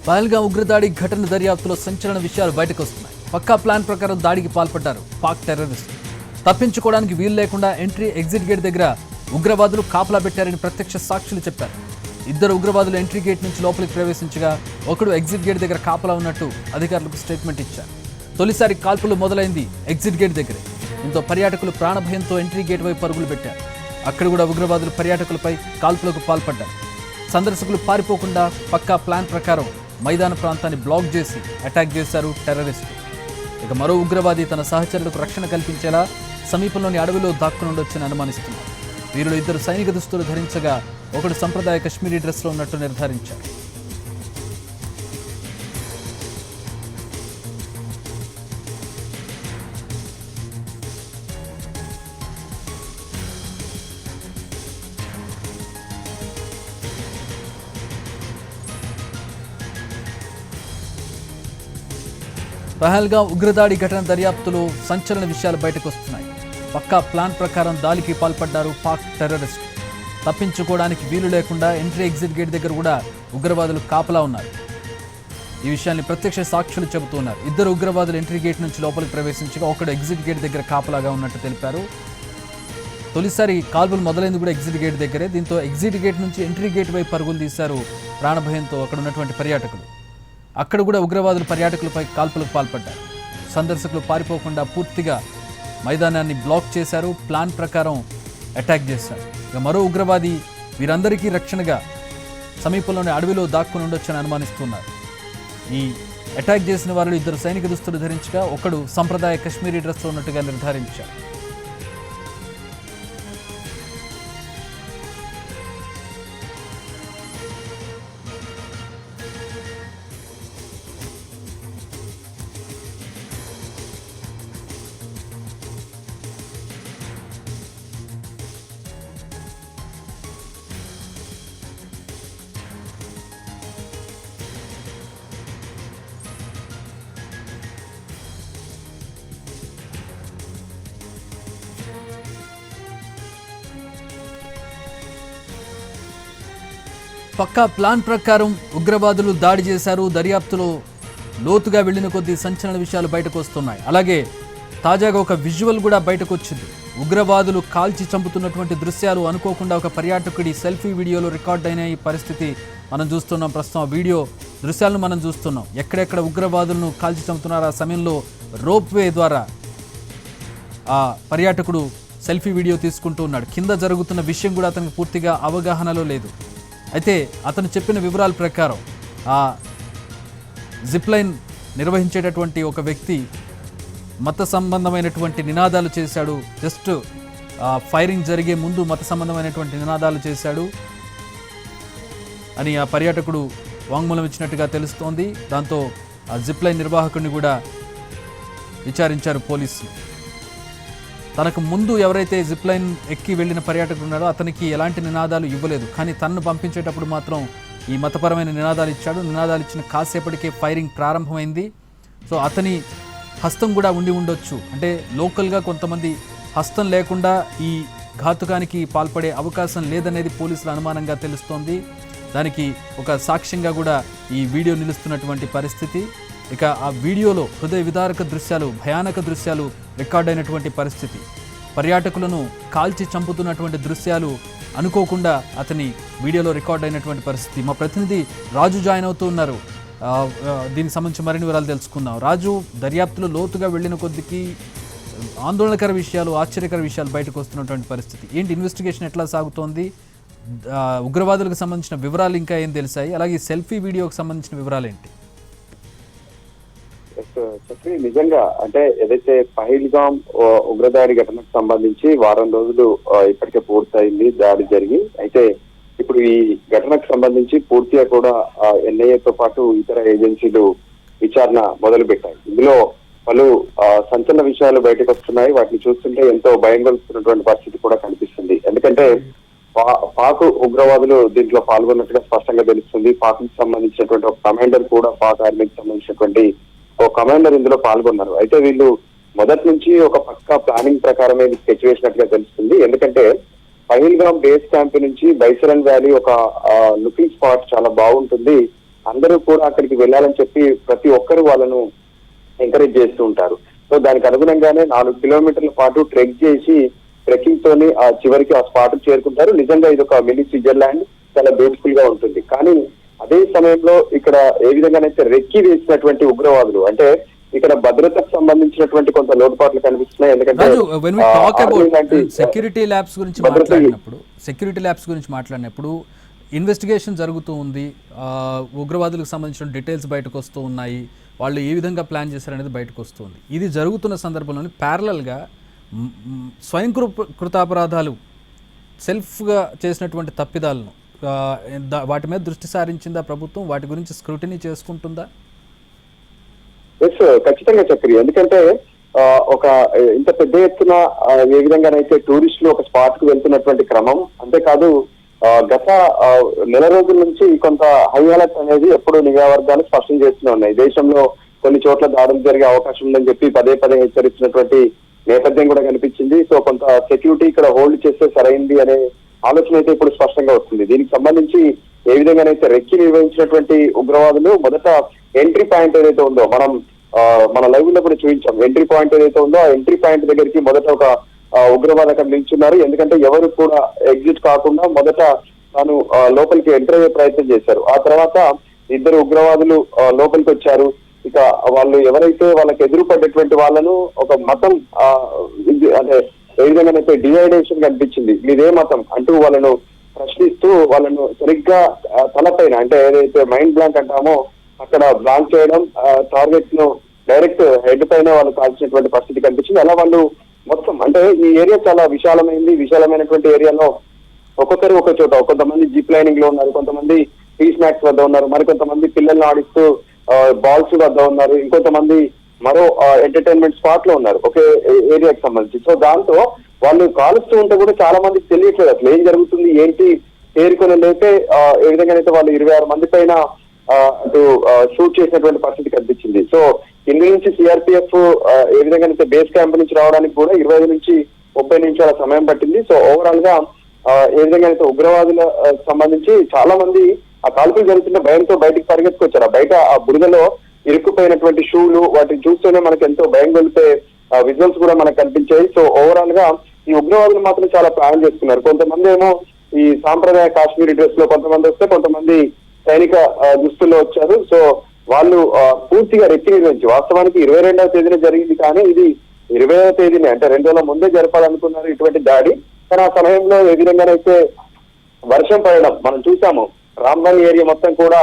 పహల్గాం ఉగ్రదాడి ఘటన దర్యాప్తులో సంచలన విషయాలు బయటకు వస్తున్నాయి. పక్కా ప్లాన్ ప్రకారం దాడికి పాల్పడ్డారు పాక్ టెర్రరిస్టులు. తప్పించుకోవడానికి వీలు లేకుండా ఎంట్రీ ఎగ్జిట్ గేట్ దగ్గర ఉగ్రవాదులు కాపలా పెట్టారని ప్రత్యక్ష సాక్షులు చెప్పారు. ఇద్దరు ఉగ్రవాదులు ఎంట్రీ గేట్ నుంచి లోపలికి ప్రవేశించగా ఒకడు ఎగ్జిట్ గేట్ దగ్గర కాపలా ఉన్నట్టు అధికారులకు స్టేట్మెంట్ ఇచ్చారు. తొలిసారి కాల్పులు మొదలైంది ఎగ్జిట్ గేట్ దగ్గరే. దీంతో పర్యాటకులు ప్రాణభయంతో ఎంట్రీ గేట్ వైపు పరుగులు పెట్టారు. అక్కడ కూడా ఉగ్రవాదులు పర్యాటకులపై కాల్పులకు పాల్పడ్డారు. సందర్శకులు పారిపోకుండా పక్కా ప్లాన్ ప్రకారం మైదాన ప్రాంతాన్ని బ్లాక్ చేసి అటాక్ చేశారు టెర్రరిస్టులు. ఇక మరో ఉగ్రవాది తన సహచరులకు రక్షణ కల్పించేలా సమీపంలోని అడవిలో దాక్కుని ఉండొచ్చని అనుమానిస్తున్నారు. వీరిలో ఇద్దరు సైనిక దుస్తులు ధరించగా ఒకడు సంప్రదాయ కశ్మీరీ డ్రెస్లో ఉన్నట్టు నిర్ధారించారు. పహల్గాం ఉగ్రదాడి ఘటన దర్యాప్తులో సంచలన విషయాలు బయటకు వస్తున్నాయి. పక్కా ప్లాన్ ప్రకారం దాడికి పాల్పడ్డారు పాక్ టెర్రరిస్టులు. తప్పించుకోవడానికి వీలు లేకుండా ఎంట్రీ ఎగ్జిట్ గేట్ దగ్గర కూడా ఉగ్రవాదులు కాపలా ఉన్నారు. ఈ విషయాన్ని ప్రత్యక్ష సాక్షులు చెబుతున్నారు. ఇద్దరు ఉగ్రవాదులు ఎంట్రీ గేట్ నుంచి లోపలికి ప్రవేశించగా ఒకడు ఎగ్జిట్ గేట్ దగ్గర కాపలాగా ఉన్నట్టు తెలిపారు. తొలిసారి కాల్పులు మొదలైంది కూడా ఎగ్జిట్ గేట్ దగ్గరే. దీంతో ఎగ్జిట్ గేట్ నుంచి ఎంట్రీ గేట్ వైపు పరుగులు తీశారు ప్రాణభయంతో అక్కడ ఉన్నటువంటి పర్యాటకులు. అక్కడ కూడా ఉగ్రవాదులు పర్యాటకులపై కాల్పులకు పాల్పడ్డారు. సందర్శకులు పారిపోకుండా పూర్తిగా మైదానాన్ని బ్లాక్ చేశారు. ప్లాన్ ప్రకారం అటాక్ చేశారు. ఇక మరో ఉగ్రవాది వీరందరికీ రక్షణగా సమీపంలోని అడవిలో దాక్కుని ఉండొచ్చని అనుమానిస్తున్నారు. ఈ అటాక్ చేసిన వారిలో ఇద్దరు సైనిక దుస్తులు ధరించగా ఒకడు సంప్రదాయ కశ్మీరీ డ్రెస్లో ఉన్నట్టుగా నిర్ధారించారు. పక్కా ప్లాన్ ప్రకారం ఉగ్రవాదులు దాడి చేశారు. దర్యాప్తులో లోతుగా వెళ్లిన కొద్దీ సంచలన విషయాలు బయటకు వస్తున్నాయి. అలాగే తాజాగా ఒక విజువల్ కూడా బయటకు వచ్చింది. ఉగ్రవాదులు కాల్చి చంపుతున్నటువంటి దృశ్యాలు అనుకోకుండా ఒక పర్యాటకుడి సెల్ఫీ వీడియోలో రికార్డ్ అయిన ఈ పరిస్థితి మనం చూస్తున్నాం. ప్రస్తుతం ఆ వీడియో దృశ్యాలను మనం చూస్తున్నాం. ఎక్కడెక్కడ ఉగ్రవాదులను కాల్చి చంపుతున్నారు. ఆ సమయంలో రోప్ వే ద్వారా ఆ పర్యాటకుడు సెల్ఫీ వీడియో తీసుకుంటూ ఉన్నాడు. కింద జరుగుతున్న విషయం కూడా అతనికి పూర్తిగా అవగాహనలో లేదు. అయితే అతను చెప్పిన వివరాల ప్రకారం ఆ జిప్ లైన్ నిర్వహించేటటువంటి ఒక వ్యక్తి మత సంబంధమైనటువంటి నినాదాలు చేశాడు. జస్ట్ ఫైరింగ్ జరిగే ముందు మత సంబంధమైనటువంటి నినాదాలు చేశాడు అని ఆ పర్యాటకుడు వాంగ్మూలం ఇచ్చినట్టుగా తెలుస్తోంది. దాంతో ఆ జిప్ లైన్ నిర్వాహకుడిని కూడా విచారించారు పోలీసులు. తనకు ముందు ఎవరైతే జిప్ లైన్ ఎక్కి వెళ్ళిన పర్యాటకుడు ఉన్నాడో అతనికి ఎలాంటి నినాదాలు ఇవ్వలేదు. కానీ తనను పంపించేటప్పుడు మాత్రం ఈ మతపరమైన నినాదాలు ఇచ్చాడు. నినాదాలు ఇచ్చిన కాసేపటికే ఫైరింగ్ ప్రారంభమైంది. సో అతని హస్తం కూడా ఉండి ఉండొచ్చు. అంటే లోకల్గా కొంతమంది హస్తం లేకుండా ఈ ఘాతుకానికి పాల్పడే అవకాశం లేదనేది పోలీసుల అనుమానంగా తెలుస్తోంది. దానికి ఒక సాక్ష్యంగా కూడా ఈ వీడియో నిలుస్తున్నటువంటి పరిస్థితి. ఇక ఆ వీడియోలో హృదయ విదారక దృశ్యాలు, భయానక దృశ్యాలు రికార్డ్ అయినటువంటి పరిస్థితి. పర్యాటకులను కాల్చి చంపుతున్నటువంటి దృశ్యాలు అనుకోకుండా అతని వీడియోలో రికార్డ్ అయినటువంటి పరిస్థితి. మా ప్రతినిధి రాజు జాయిన్ అవుతూ ఉన్నారు. దీనికి సంబంధించి మరిన్ని వివరాలు తెలుసుకుందాం. రాజు, దర్యాప్తులో లోతుగా వెళ్ళిన కొద్దికి ఆందోళనకర విషయాలు, ఆశ్చర్యకర విషయాలు బయటకు వస్తున్నటువంటి పరిస్థితి ఏంటి? ఇన్వెస్టిగేషన్ ఎట్లా సాగుతోంది? ఉగ్రవాదులకు సంబంధించిన వివరాలు ఇంకా ఏం తెలిసాయి? అలాగే సెల్ఫీ వీడియోకి సంబంధించిన వివరాలు ఏంటి? నిజంగా అంటే ఏదైతే పహల్గాం ఉగ్రదాడి ఘటనకు సంబంధించి వారం రోజులు ఇప్పటికే పూర్తయింది దాడి జరిగి. అయితే ఇప్పుడు ఈ ఘటనకు సంబంధించి పూర్తిగా కూడా ఎన్ఐఏతో పాటు ఇతర ఏజెన్సీలు విచారణ మొదలు పెట్టాయి. ఇందులో పలు సంచలన విషయాలు బయటకు వస్తున్నాయి. వాటిని చూస్తుంటే ఎంతో భయం కలుగుతున్నటువంటి పరిస్థితి కూడా కనిపిస్తుంది. ఎందుకంటే పాక్ ఉగ్రవాదులు దీంట్లో పాల్గొన్నట్టుగా స్పష్టంగా తెలుస్తుంది. పాక్ కి సంబంధించినటువంటి ఒక కమాండర్ కూడా, పాక్ ఆర్మీకి సంబంధించినటువంటి ఒక కమాండర్ ఇందులో పాల్గొన్నారు. అయితే వీళ్ళు మొదటి నుంచి ఒక పక్కా ప్లానింగ్ ప్రకారమే స్కెచ్ వేసినట్టుగా తెలుస్తుంది. ఎందుకంటే పహల్గాం బేస్ క్యాంప్ నుంచి బైసరన్ వ్యాలీ ఒక లుకింగ్ స్పాట్ చాలా బాగుంటుంది. అందరూ కూడా అక్కడికి వెళ్ళాలని చెప్పి ప్రతి ఒక్కరు వాళ్ళను ఎంకరేజ్ చేస్తూ ఉంటారు. సో దానికి అనుగుణంగానే 4 కిలోమీటర్ల పాటు ట్రెక్ చేసి ట్రెక్కింగ్ తోని ఆ చివరికి ఆ స్పాట్ చేరుకుంటారు. నిజంగా ఇది ఒక మినీ స్విట్జర్లాండ్, చాలా బ్యూటిఫుల్ గా ఉంటుంది. కానీ అదే సమయంలో ఇక్కడ ఏ విధంగానైతే రెక్కి వేసినటువంటి ఉగ్రవాదులు, అంటే ఇక్కడ భద్రతకు సంబంధించినటువంటి కొంత లోటుపాట్లు కనిపిస్తున్నాయి. ఎందుకంటే సెక్యూరిటీ ల్యాబ్స్ గురించి మాట్లాడినప్పుడు ఇన్వెస్టిగేషన్ జరుగుతూ ఉంది, ఉగ్రవాదులకు సంబంధించిన డీటెయిల్స్ బయటకు వస్తూ ఉన్నాయి, వాళ్ళు ఏ విధంగా ప్లాన్ చేశారనేది బయటకు వస్తుంది. ఇది జరుగుతున్న సందర్భంలో ప్యారలల్గా స్వయం కృతాపరాధాలు, సెల్ఫ్గా చేసినటువంటి తప్పిదాలను వాటి మీద దృష్టి సారించిందా ప్రభుత్వం? వాటి గురించి స్క్రూటినీ చేసుకుంటుందా? ఎస్, ఖచ్చితంగా చక్రి. ఎందుకంటే ఒక ఇంత పెద్ద ఎత్తున ఏ విధంగానైతే టూరిస్టులు ఒక స్పాట్ కు వెళ్తున్నటువంటి క్రమం, అంతేకాదు గత నెల రోజుల నుంచి కొంత హై అలర్ట్ అనేది ఎప్పుడు నిఘా వర్గాలు స్పష్టం చేస్తూనే ఉన్నాయి. దేశంలో కొన్ని చోట్ల దాడులు జరిగే అవకాశం ఉందని చెప్పి పదే పదే హెచ్చరిస్తున్నటువంటి నేపథ్యం కూడా కనిపించింది. సో కొంత సెక్యూరిటీ ఇక్కడ హోల్డ్ చేస్తే సరైంది అనే ఆలోచన అయితే ఇప్పుడు స్పష్టంగా వస్తుంది. దీనికి సంబంధించి ఏ విధంగానైతే రెక్కి నిర్వహించినటువంటి ఉగ్రవాదులు మొదట ఎంట్రీ పాయింట్ ఏదైతే ఉందో, మన లైవ్ లో కూడా చూపించాం. ఎంట్రీ పాయింట్ ఏదైతే ఉందో ఆ ఎంట్రీ పాయింట్ దగ్గరికి మొదట ఒక ఉగ్రవాద అక్కడ నిల్చున్నారు. ఎందుకంటే ఎవరు కూడా ఎగ్జిట్ కాకుండా మొదట తాను లోపలికి ఎంటర్ అయ్యే ప్రయత్నం చేశారు. ఆ తర్వాత 2 ఉగ్రవాదులు లోపలికి వచ్చారు. ఇక వాళ్ళు ఎవరైతే వాళ్ళకి ఎదురుపడ్డటువంటి వాళ్ళను ఒక మతం అంటే ఏ విధంగానైతే డివైడేషన్ కనిపించింది, మీదే మతం అంటూ వాళ్ళను ప్రశ్నిస్తూ వాళ్ళను సరిగ్గా తలపైన, అంటే ఏదైతే మైండ్ బ్లాంక్ అంటామో అక్కడ బ్లాంక్ చేయడం, టార్గెట్ ను డైరెక్ట్ హెడ్ పైన వాళ్ళు కాల్చినటువంటి పరిస్థితి కనిపించింది. అలా వాళ్ళు మొత్తం, అంటే ఈ ఏరియా చాలా విశాలమైనటువంటి ఏరియాలో ఒక్కొక్కరు ఒక చోట, కొంతమంది జీప్ లైనింగ్ లో ఉన్నారు, కొంతమంది టీ స్నాక్స్ వద్ద ఉన్నారు, మరికొంతమంది పిల్లల్ని ఆడిస్తూ బాల్స్ వద్ద ఉన్నారు, ఇంకొంతమంది మరో ఎంటర్టైన్మెంట్ స్పాట్ లో ఉన్నారు ఒకే ఏరియాకి సంబంధించి. సో దాంతో వాళ్ళు కాలుస్తూ ఉంటే కూడా చాలా మందికి తెలియట్లేదు అసలు ఏం జరుగుతుంది ఏంటి. చేరుకుని లేతే ఏ విధంగానైతే వాళ్ళు 26 మంది పైన అటు షూట్ చేసినటువంటి పరిస్థితి కనిపించింది. సో ఇందు నుంచి సిఆర్పిఎఫ్ ఏ విధంగానైతే బేస్ క్యాంప్ నుంచి రావడానికి కూడా 25 నుంచి 30 నిమిషాల సమయం పట్టింది. సో ఓవరాల్ గా ఏ విధంగానైతే ఉగ్రవాదుల సంబంధించి చాలా మంది ఆ కాల్పులు జరుగుతున్న భయంతో బయటికి పరిగెత్తుకొచ్చారు. బయట ఆ బురదలో ఇరుక్కుపోయినటువంటి షూలు, వాటిని చూస్తూనే మనకు ఎంతో భయం గొలిపే విజువల్స్ కూడా మనకు కనిపించాయి. సో ఓవరాల్ గా ఈ ఉగ్రవాదులు మాత్రం చాలా ప్లాన్ చేస్తున్నారు. కొంతమంది ఏమో ఈ సాంప్రదాయ కాశ్మీరీ డ్రెస్ లో కొంతమంది వస్తే, కొంతమంది సైనిక దుస్తుల్లో వచ్చారు. సో వాళ్ళు పూర్తిగా రెక్కి నిర్వహించి, వాస్తవానికి 22వ తేదీన జరిగింది, కానీ ఇది 20వ తేదీనే, అంటే 2 రోజుల ముందే జరపాలనుకున్నారు ఇటువంటి దాడి. కానీ ఆ సమయంలో ఏ విధంగానైతే వర్షం పడడం మనం చూసాము, రామ్బన్ ఏరియా మొత్తం కూడా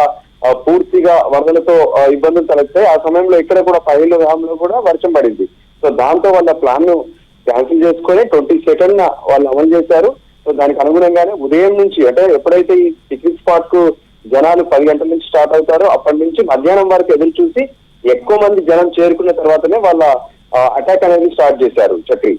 పూర్తిగా వరదలతో ఇబ్బందులు తలెత్తాయి. ఆ సమయంలో ఇక్కడ కూడా పహల్గామ్లో కూడా వర్షం పడింది. సో దాంతో వాళ్ళ ప్లాన్ ను క్యాన్సిల్ చేసుకొని 22nd వాళ్ళు అమలు చేశారు. సో దానికి అనుగుణంగానే ఉదయం నుంచి, అంటే ఎప్పుడైతే ఈ పిక్నిక్ స్పాట్ కు జనాలు 10 గంటల నుంచి స్టార్ట్ అవుతారో అప్పటి నుంచి మధ్యాహ్నం వరకు ఎదురు చూసి ఎక్కువ మంది జనం చేరుకున్న తర్వాతనే వాళ్ళ అటాక్ అనేది స్టార్ట్ చేశారు చక్రి.